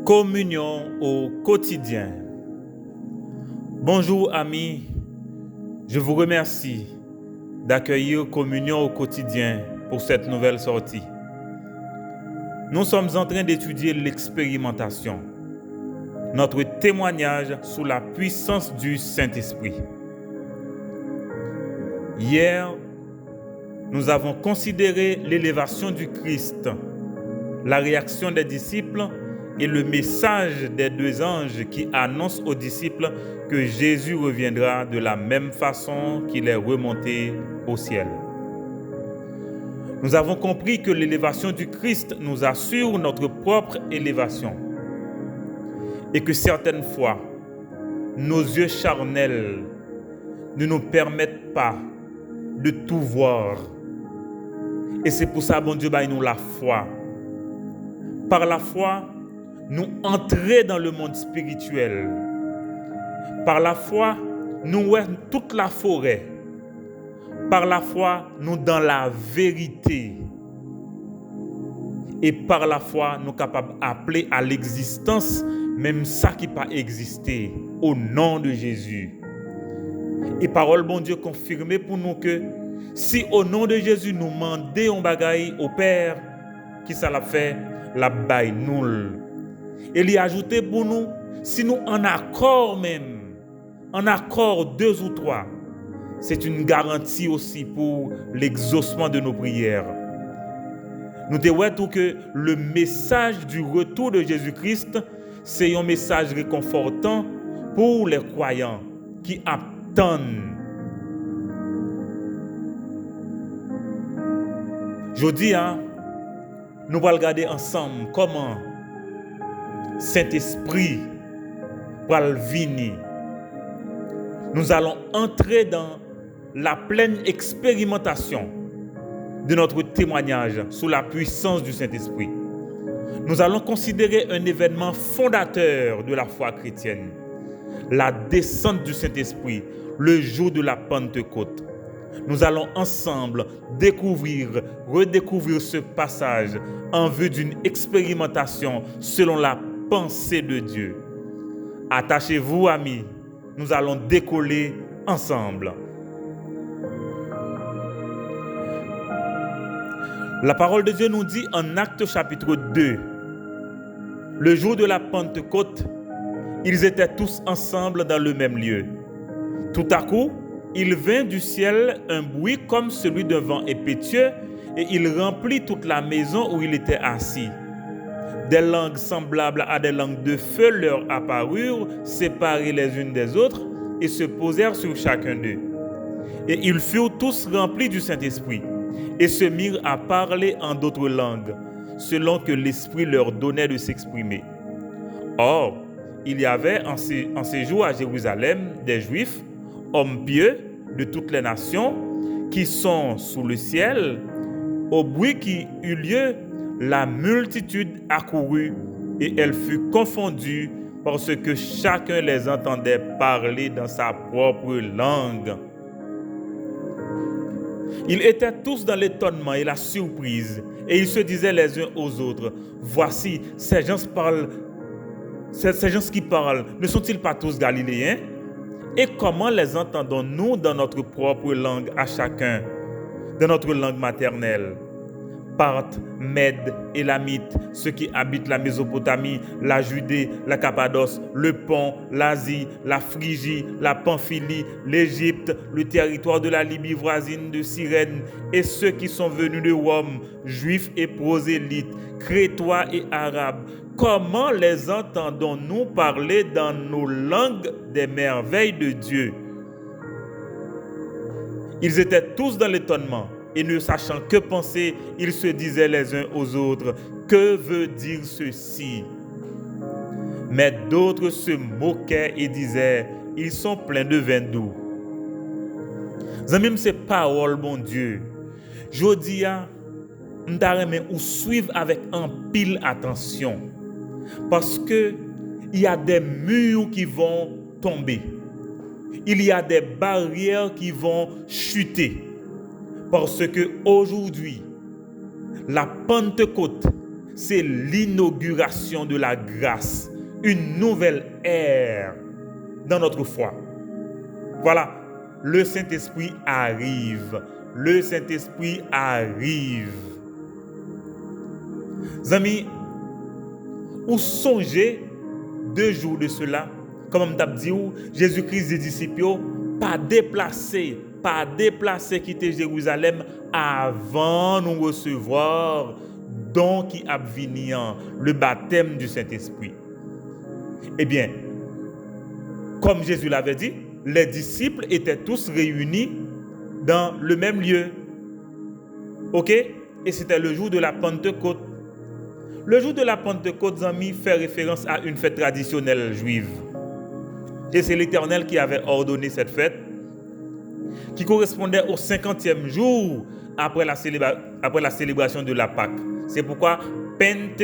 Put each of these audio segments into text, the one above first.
Communion au quotidien. Bonjour amis, je vous remercie d'accueillir Communion au quotidien pour cette nouvelle sortie. Nous sommes en train d'étudier l'expérimentation, notre témoignage sous la puissance du Saint-Esprit. Hier, nous avons considéré l'élévation du Christ, la réaction des disciples et le message des deux anges qui annoncent aux disciples que Jésus reviendra de la même façon qu'il est remonté au ciel. Nous avons compris que l'élévation du Christ nous assure notre propre élévation et que certaines fois, nos yeux charnels ne nous permettent pas de tout voir. Et c'est pour ça, bon Dieu, nous la foi. Par la foi, nous entrer dans le monde spirituel. Par la foi, nous voyons toute la forêt. Par la foi, nous dans la vérité. Et par la foi, nous capables d'appeler à l'existence même ça qui pas existé au nom de Jésus. Et parole bon Dieu confirmée pour nous que si au nom de Jésus nous demandons un bagaille au Père, qui ça l'a fait, la baille nous. Et il a ajouté pour nous, si nous en accord même, en accord 2 ou 3, c'est une garantie aussi pour l'exaucement de nos prières. Nous devons tout que le message du retour de Jésus-Christ, c'est un message réconfortant pour les croyants qui attendent. Je dis, nous allons regarder ensemble comment Saint-Esprit va venir. Nous allons entrer dans la pleine expérimentation de notre témoignage sous la puissance du Saint-Esprit. Nous allons considérer un événement fondateur de la foi chrétienne, la descente du Saint-Esprit, le jour de la Pentecôte. Nous allons ensemble redécouvrir ce passage en vue d'une expérimentation selon la pensée de Dieu. Attachez-vous, amis, nous allons décoller ensemble. La parole de Dieu nous dit en Actes chapitre 2, le jour de la Pentecôte, ils étaient tous ensemble dans le même lieu. Tout à coup, il vint du ciel un bruit comme celui d'un vent impétueux et il remplit toute la maison où il était assis. Des langues semblables à des langues de feu leur apparurent, séparées les unes des autres, et se posèrent sur chacun d'eux. Et ils furent tous remplis du Saint-Esprit, et se mirent à parler en d'autres langues, selon que l'Esprit leur donnait de s'exprimer. Or, il y avait en ces jours à Jérusalem des Juifs, hommes pieux de toutes les nations, qui sont sous le ciel. Au bruit qui eut lieu, la multitude accourut et elle fut confondue parce que chacun les entendait parler dans sa propre langue. Ils étaient tous dans l'étonnement et la surprise et ils se disaient les uns aux autres, voici, ces gens qui parlent, ne sont-ils pas tous galiléens? Et comment les entendons-nous dans notre propre langue à chacun, dans notre langue maternelle? Parthes, Mèdes, Élamites, ceux qui habitent la Mésopotamie, la Judée, la Cappadoce, le Pont, l'Asie, la Phrygie, la Pamphylie, l'Égypte, le territoire de la Libye voisine de Cyrène, et ceux qui sont venus de Rome, Juifs et prosélytes, Crétois et Arabes. Comment les entendons-nous parler dans nos langues des merveilles de Dieu? Ils étaient tous dans l'étonnement. Et ne sachant que penser, ils se disaient les uns aux autres, que veut dire ceci? Mais d'autres se moquaient et disaient, ils sont pleins de vin doux. Même ces paroles, bon Dieu, je dis à ou suivre avec un pile attention, parce que il y a des murs qui vont tomber, il y a des barrières qui vont chuter. Parce que aujourd'hui, la Pentecôte, c'est l'inauguration de la grâce, une nouvelle ère dans notre foi. Voilà, le Saint-Esprit arrive. Le Saint-Esprit arrive. Amis, ou songez 2 jours de cela, comme je dit, Jésus-Christ des disciples, pas déplacé quitter Jérusalem avant nous recevoir don qui a venu, le baptême du Saint-Esprit. Eh bien, comme Jésus l'avait dit, les disciples étaient tous réunis dans le même lieu. Ok? Et c'était le jour de la Pentecôte. Le jour de la Pentecôte, amis, fait référence à une fête traditionnelle juive. Et c'est l'Éternel qui avait ordonné cette fête, qui correspondait au 50e jour après la célébration de la Pâque. C'est pourquoi Pente,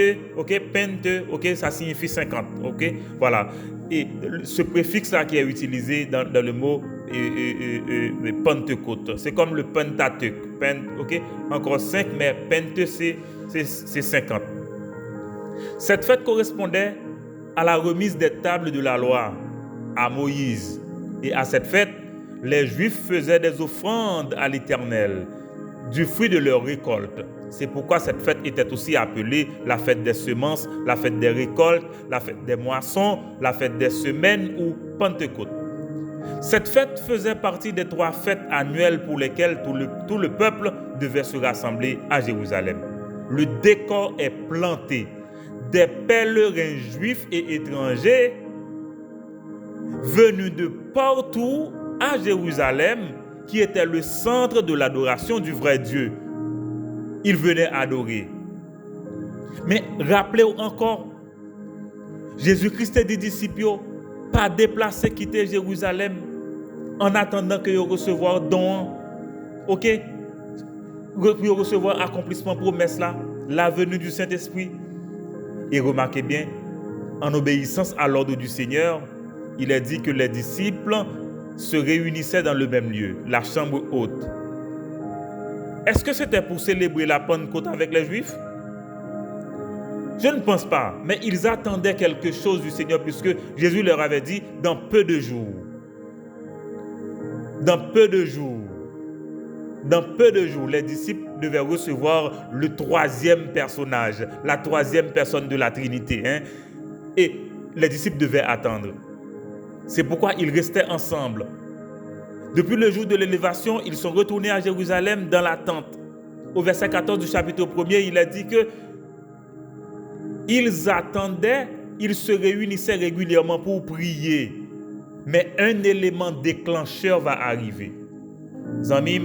ça signifie 50, ok? Voilà. Et ce préfixe-là qui est utilisé dans le mot Pentecôte, c'est comme le Pentateuque. Ok? Encore 5, mais Pente, c'est 50. Cette fête correspondait à la remise des tables de la loi à Moïse. Et à cette fête, les Juifs faisaient des offrandes à l'Éternel du fruit de leur récolte. C'est pourquoi cette fête était aussi appelée la fête des semences, la fête des récoltes, la fête des moissons, la fête des semaines ou Pentecôte. Cette fête faisait partie des 3 fêtes annuelles pour lesquelles tout le peuple devait se rassembler à Jérusalem. Le décor est planté. Des pèlerins juifs et étrangers venus de partout à Jérusalem, qui était le centre de l'adoration du vrai Dieu. Ils venaient adorer. Mais rappelez-vous encore, Jésus-Christ et des disciples pas déplacé quitter Jérusalem en attendant que vous recevoir don, ok, pour recevoir accomplissement promesse là, la venue du Saint-Esprit. Et remarquez bien, en obéissance à l'ordre du Seigneur, il est dit que les disciples se réunissaient dans le même lieu, la chambre haute. Est-ce que c'était pour célébrer la Pentecôte avec les Juifs? Je ne pense pas, mais ils attendaient quelque chose du Seigneur puisque Jésus leur avait dit dans peu de jours. Dans peu de jours, les disciples devaient recevoir le 3e personnage, la 3e personne de la Trinité. Et les disciples devaient attendre. C'est pourquoi ils restaient ensemble. Depuis le jour de l'élévation, ils sont retournés à Jérusalem dans l'attente. Au verset 14 du chapitre 1er, il a dit que ils attendaient, ils se réunissaient régulièrement pour prier. Mais un élément déclencheur va arriver. Zamim,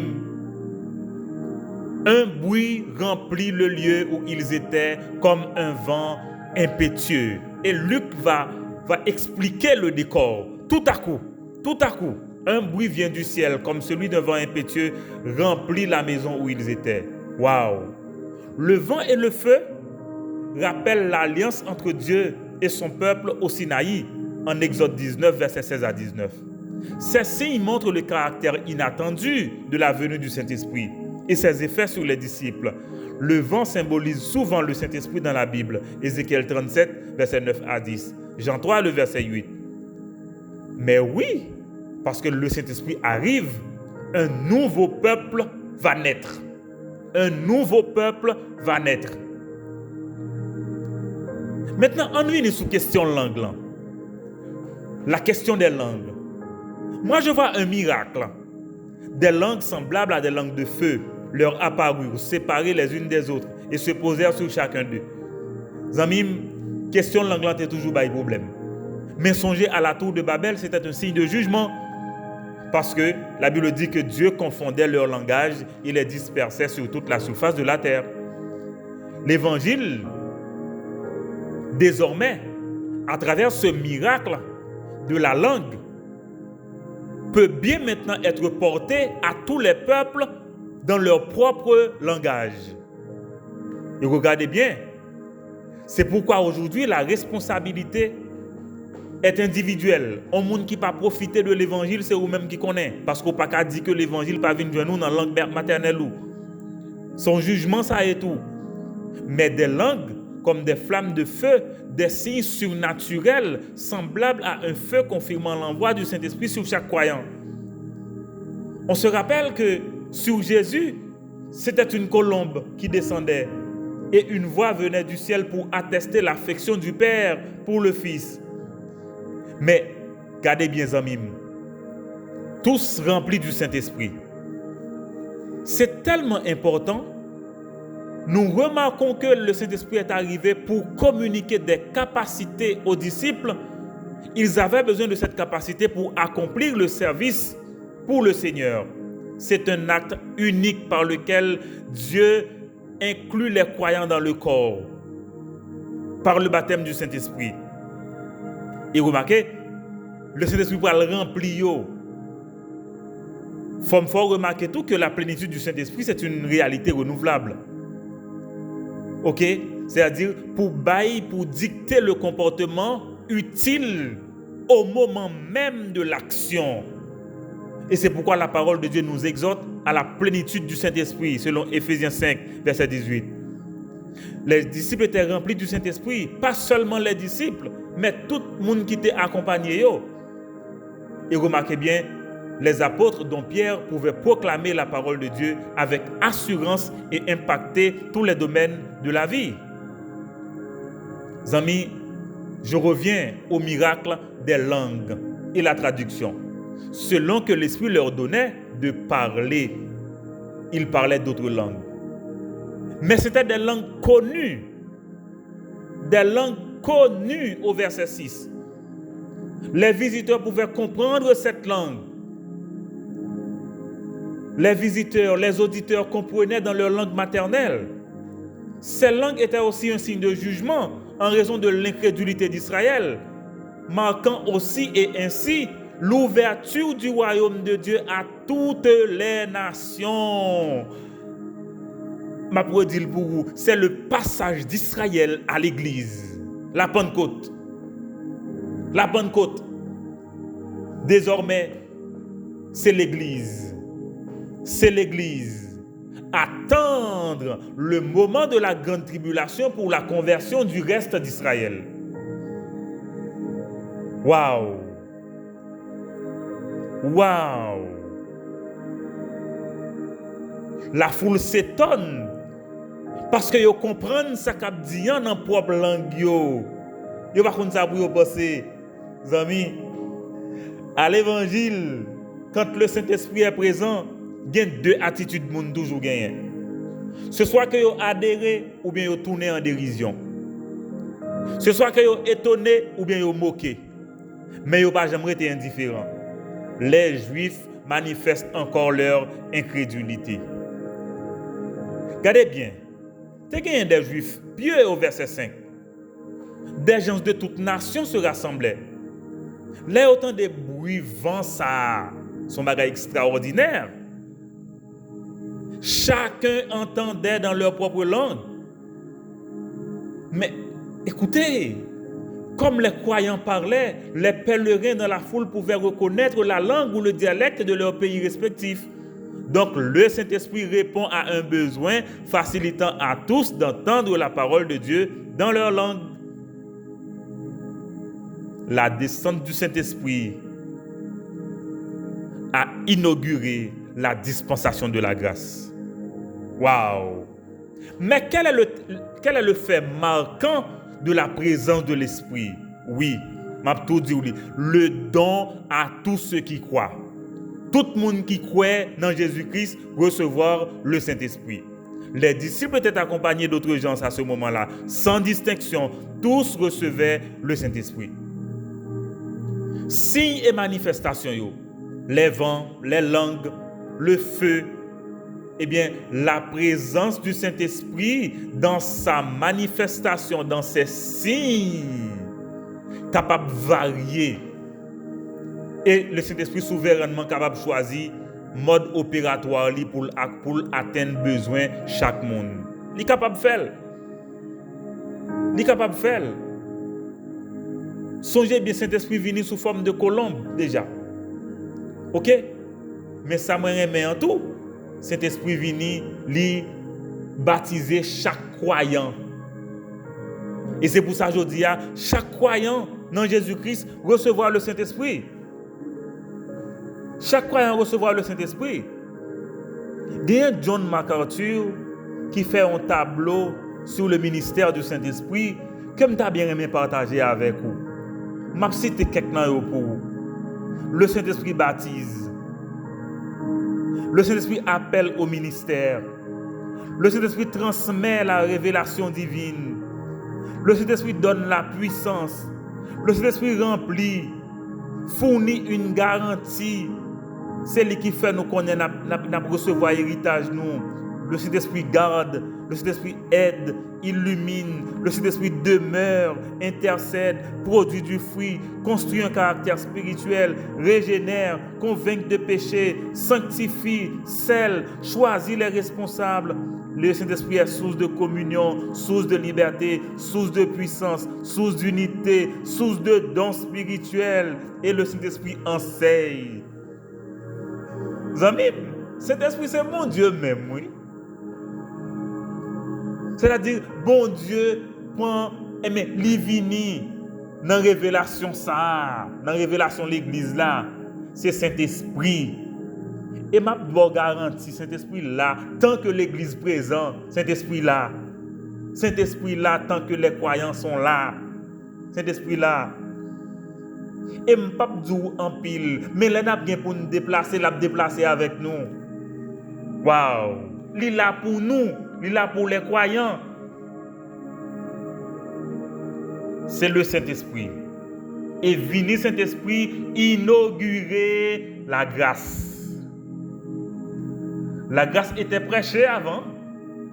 un bruit remplit le lieu où ils étaient comme un vent impétueux. Et Luc va expliquer le décor. Tout à coup, un bruit vient du ciel comme celui d'un vent impétueux remplit la maison où ils étaient. Waouh! Le vent et le feu rappellent l'alliance entre Dieu et son peuple au Sinaï, en Exode 19, versets 16 à 19. Ces signes montrent le caractère inattendu de la venue du Saint-Esprit et ses effets sur les disciples. Le vent symbolise souvent le Saint-Esprit dans la Bible. Ézéchiel 37, versets 9 à 10. Jean 3, le verset 8. Mais oui, parce que le Saint-Esprit arrive, un nouveau peuple va naître. Un nouveau peuple va naître. Maintenant, on vient sur la question langue. La question des langues. Moi, je vois un miracle. Des langues semblables à des langues de feu leur apparurent, séparées les unes des autres, et se posèrent sur chacun d'eux. Zamim, question langue là, c'est toujours pas un problème. Mais songez à la tour de Babel, c'était un signe de jugement. Parce que la Bible dit que Dieu confondait leur langage et les dispersait sur toute la surface de la terre. L'évangile, désormais, à travers ce miracle de la langue, peut bien maintenant être porté à tous les peuples dans leur propre langage. Et regardez bien, c'est pourquoi aujourd'hui la responsabilité est individuelle. Un monde qui n'a pas profité de l'évangile, c'est vous-même qui connaît. Parce qu'on n'a pas dit que l'évangile n'est pas venu de nous dans la langue maternelle. Son jugement, ça est tout. Mais des langues comme des flammes de feu, des signes surnaturels semblables à un feu confirmant l'envoi du Saint-Esprit sur chaque croyant. On se rappelle que sur Jésus, c'était une colombe qui descendait et une voix venait du ciel pour attester l'affection du Père pour le Fils. Mais, gardez bien, amis, tous remplis du Saint-Esprit. C'est tellement important. Nous remarquons que le Saint-Esprit est arrivé pour communiquer des capacités aux disciples. Ils avaient besoin de cette capacité pour accomplir le service pour le Seigneur. C'est un acte unique par lequel Dieu inclut les croyants dans le corps, par le baptême du Saint-Esprit. Et remarquez, le Saint-Esprit va le remplir. Il faut remarquer tout que la plénitude du Saint-Esprit, c'est une réalité renouvelable. Ok? C'est-à-dire pour dicter le comportement utile au moment même de l'action. Et c'est pourquoi la parole de Dieu nous exhorte à la plénitude du Saint-Esprit, selon Éphésiens 5, verset 18. Les disciples étaient remplis du Saint-Esprit, pas seulement les disciples, mais tout le monde qui était accompagné. Et remarquez bien, les apôtres dont Pierre pouvait proclamer la parole de Dieu avec assurance et impacter tous les domaines de la vie. Amis, je reviens au miracle des langues et la traduction. Selon que l'Esprit leur donnait de parler, ils parlaient d'autres langues. Mais c'était des langues connues. Des langues connues au verset 6. Les visiteurs pouvaient comprendre cette langue. Les visiteurs, les auditeurs comprenaient dans leur langue maternelle. Ces langues étaient aussi un signe de jugement en raison de l'incrédulité d'Israël, marquant aussi et ainsi l'ouverture du royaume de Dieu à toutes les nations. Ma pour dire pour vous, c'est le passage d'Israël à l'Église, la Pentecôte. La Pentecôte. Désormais, c'est l'Église. C'est l'Église. Attendre le moment de la grande tribulation pour la conversion du reste d'Israël. Waouh! Waouh! La foule s'étonne parce que ils comprennent ce qu'a dit dans leur propre langue. Ils pas comme ça pour passer. Amis, à l'évangile, quand le Saint-Esprit est présent, il y a deux attitudes que monde toujours gagne. Ce soit que vous adhérez ou bien vous tournez en dérision. Ce soit que vous étonnez ou bien vous moquez. Mais vous pas jamais été indifférent. Les Juifs manifestent encore leur incrédulité. Regardez bien. Il y a des Juifs pieux au verset 5. Des gens de toute nation se rassemblaient. Là, autant de bruits, vents, ça, sont bagages extraordinaires. Chacun entendait dans leur propre langue. Mais écoutez, comme les croyants parlaient, les pèlerins dans la foule pouvaient reconnaître la langue ou le dialecte de leur pays respectif. Donc le Saint-Esprit répond à un besoin, facilitant à tous d'entendre la parole de Dieu dans leur langue. La descente du Saint-Esprit a inauguré la dispensation de la grâce. Waouh! Mais quel est le fait marquant de la présence de l'Esprit? Oui, m'a tout dit, le don à tous ceux qui croient. Tout le monde qui croit dans Jésus-Christ recevoir le Saint-Esprit. Les disciples étaient accompagnés d'autres gens à ce moment-là, sans distinction. Tous recevaient le Saint-Esprit. Signes et manifestations, les vents, les langues, le feu, eh bien, la présence du Saint-Esprit dans sa manifestation, dans ses signes, capable de varier. Et le Saint-Esprit souverainement capable de choisir mode opératoire pour atteindre besoin chaque monde. Il est capable de faire. Il est capable de faire. Songez bien, Saint-Esprit venu sous forme de colombe déjà. Ok? Mais ça me remet en tout. Saint-Esprit venu lui baptiser chaque croyant. Et c'est pour ça que je dis à chaque croyant dans Jésus-Christ recevoir le Saint-Esprit. Chaque croyant recevoir le Saint-Esprit. Il y a John MacArthur qui fait un tableau sur le ministère du Saint-Esprit que je t'ai bien aimé partager avec vous. Je vais citer quelques-uns pour vous. Le Saint-Esprit baptise. Le Saint-Esprit appelle au ministère. Le Saint-Esprit transmet la révélation divine. Le Saint-Esprit donne la puissance. Le Saint-Esprit remplit, fournit une garantie. C'est lui qui fait nous connaître, nous recevoir héritage nous. Le Saint-Esprit garde, le Saint-Esprit aide, illumine, le Saint-Esprit demeure, intercède, produit du fruit, construit un caractère spirituel, régénère, convainc de péché, sanctifie, scelle, choisit les responsables. Le Saint-Esprit est source de communion, source de liberté, source de puissance, source d'unité, source de dons spirituels. Et le Saint-Esprit enseigne. Amis, Saint-Esprit, c'est mon Dieu même, oui. C'est-à-dire, bon Dieu prend, l'ivini dans la révélation ça, dans la révélation de l'église là, c'est Saint-Esprit. Et ma bonne garantie, Saint-Esprit là, tant que l'église présente, Saint-Esprit là, tant que les croyants sont là, Saint-Esprit là. Et je ne peux pas dire en pile, mais là, nous bien pour nous déplacer, l'a déplacer avec nous. Waouh! Il est là pour nous, il est là pour les croyants. C'est le Saint-Esprit. Et venir Saint-Esprit inaugurer la grâce. La grâce était prêchée avant,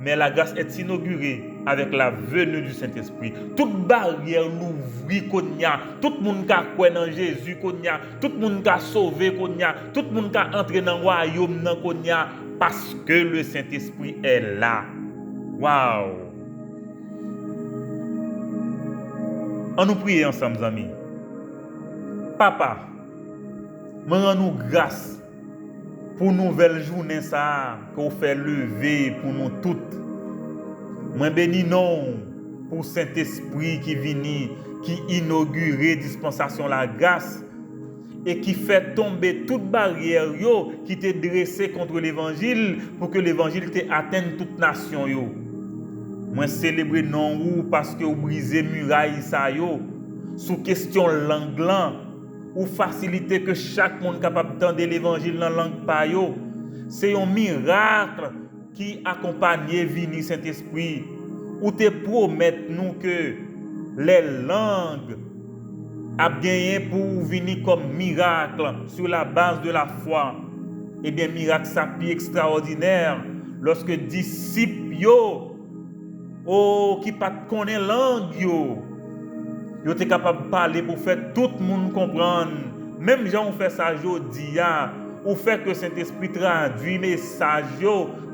mais la grâce est inaugurée avec la venue du Saint-Esprit. Toute barrière l'ouvrit qu'on y a, tout le monde qui a cru dans Jésus qu'on y a, tout le monde qui a sauvé qu'on y a, tout le monde qui a entré dans le royaume qu'on y a, parce que le Saint-Esprit est là. Waouh! On nous prie ensemble, amis. Papa, je rends nous grâce pour une nouvelle journée ça qu'on fait lever pour nous toutes. Je bénis non pour Saint-Esprit qui vient, qui inaugure dispensation la grâce et qui fait tomber toute barrière qui était dressée contre l'évangile pour que l'évangile atteigne toute nation yo. Moi célébrer non ou parce que vous brisez muraille ça yo sous question langue là ou faciliter que chaque monde capable d'entendre l'évangile dans langue pa yo. C'est un miracle qui accompagne vini Saint-Esprit ou te promettre nous que les langues a gagné pour venir comme miracle sur la base de la foi. Et bien miracle ça plus extraordinaire lorsque disciples qui pas connaît langue yo étaient capables de parler pour faire tout le monde comprendre. Même gens ont fait ça aujourd'hui ou fait que Saint-Esprit traduit message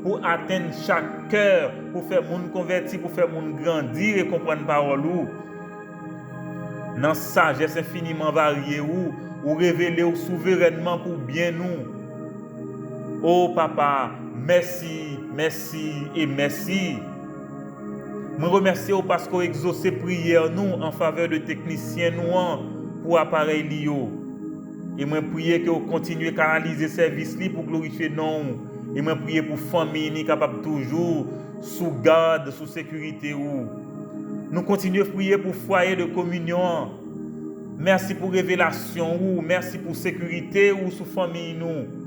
pour atteindre chaque cœur, pour faire monde converti, pour faire monde grandir et comprendre parole ou dans sagesse infiniment variée ou révéler ou souverainement pour bien nous. Oh papa, merci, merci et merci. Je remercie parce que vous exaucez prière nous en faveur de techniciens nous pour appareil Lio. Et je prie que vous continuez à canaliser service pour glorifier nous. Et je prie pour famille capable toujours sous garde, sous sécurité. Nous continuons à prier pour foyer de communion. Merci pour révélation. Merci pour sécurité sous famille nous.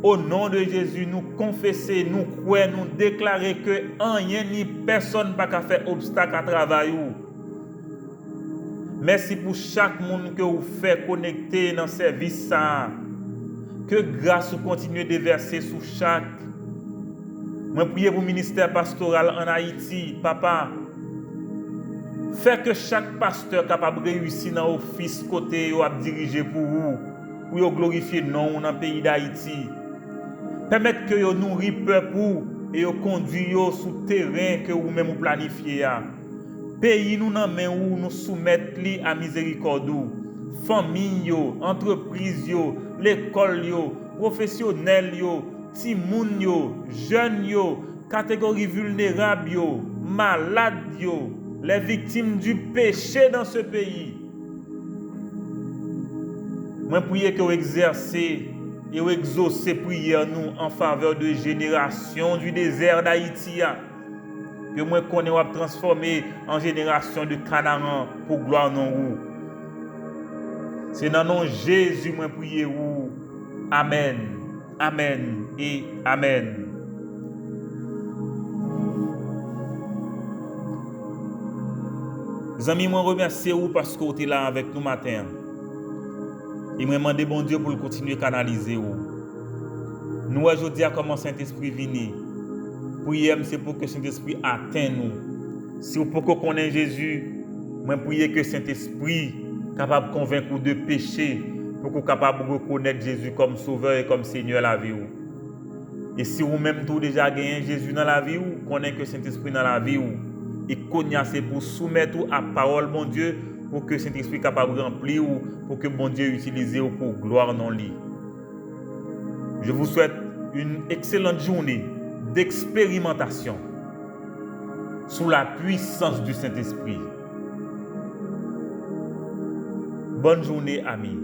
Au nom de Jésus, nous confessons, nous croyons, nous déclarons que rien ni personne n'a pas faire obstacle à travail. Merci pour chaque monde que vous faites connecter dans ce service. Que grâce vous continuez de verser sur chaque. Je prie pour le ministère pastoral en Haïti, papa. Fais que chaque pasteur capable de réussir dans l'office côté à diriger pour vous, pour glorifier non dans le pays d'Haïti. Permettre que vous nourrissez le peuple et vous conduisez sur le terrain que vous-même planifiez. Pays nous dans main où nous soumettons à miséricorde. Famille, entreprise, l'école, professionnel, timoun, jeunes, catégorie vulnérable, malade, les victimes du péché dans ce pays. Moi prie que vous exercez et vous exaucez prière nous en faveur de génération du désert d'Haïti. Que moi connais va transformer en génération de Canaan pour gloire non vous. C'est dans le nom de Jésus moi prie vous. Amen. Amen et amen. Amis, moi remercie vous parce que vous êtes là avec nous matin. Et moi demande bon Dieu pour le continuer à canaliser vous. Nous aujourd'hui à comment Saint-Esprit vient. Prière c'est pour que Saint-Esprit atteigne nous. Si vous pouvez connaître Jésus, moi prier que Saint-Esprit capable de convaincre de péché pour que capable de reconnaître Jésus comme sauveur et comme Seigneur la vie. Et si vous-même tout déjà gagné Jésus dans la vie ou connaissez que Saint-Esprit dans la vie et connaissez pour soumettre à la parole mon Dieu pour que Saint-Esprit capable de remplir ou pour que mon Dieu utilise pour gloire non lui. Je vous souhaite une excellente journée d'expérimentation sous la puissance du Saint-Esprit. Bonne journée, amis.